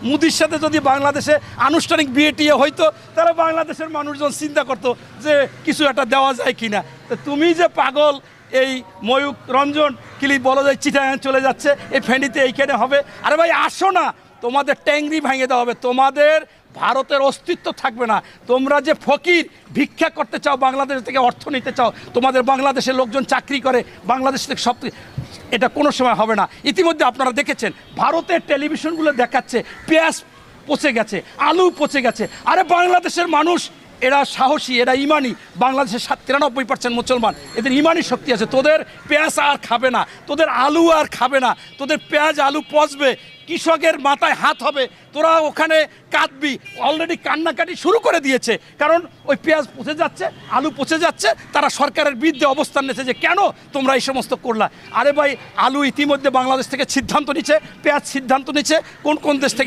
মোদির সাথে যদি বাংলাদেশে আনুষ্ঠানিক বিয়ে টিয়ে হইতো তাহলে বাংলাদেশের মানুষজন চিন্তা করতো যে কিছু একটা দেওয়া যায় কিনা। তো তুমি যে পাগল, এই ময়ূক রঞ্জন ক্লিপ বলা যায় চিটাগাং চলে যাচ্ছে, এই ফেনীতে এইখানে হবে। আরে ভাই আসো না, তোমাদের ট্যাংরি ভেঙে দেওয়া হবে, তোমাদের ভারতের অস্তিত্ব থাকবে না। তোমরা যে ফকির ভিক্ষা করতে চাও, বাংলাদেশ থেকে অর্থ নিতে চাও, তোমাদের বাংলাদেশের লোকজন চাকরি করে, বাংলাদেশ থেকে সব, এটা কোনো সময় হবে না। ইতিমধ্যে আপনারা দেখেছেন ভারতের টেলিভিশনগুলো দেখাচ্ছে পেঁয়াজ পচে গেছে, আলু পচে গেছে। আরে বাংলাদেশের মানুষ এরা সাহসী, এরা ইমানি, বাংলাদেশের 93% মুসলমান, এদের ইমানি শক্তি আছে। তোদের পেঁয়াজ আর খাবে না, তোদের আলু আর খাবে না, তোদের পেঁয়াজ আলু পচবে, কৃষকের মাথায় হাত হবে, তোরা ওখানে কাঁদবি। অলরেডি কান্নাকাটি শুরু করে দিয়েছে, কারণ ওই পেঁয়াজ পচে যাচ্ছে, আলু পচে যাচ্ছে, তারা সরকারের বিরুদ্ধে অবস্থান নিয়েছে যে কেন তোমরা এই সমস্ত করলা। আরে ভাই আলু ইতিমধ্যে বাংলাদেশ থেকে সিদ্ধান্ত নিচ্ছে, পেঁয়াজ সিদ্ধান্ত নিচ্ছে, কোন কোন দেশ থেকে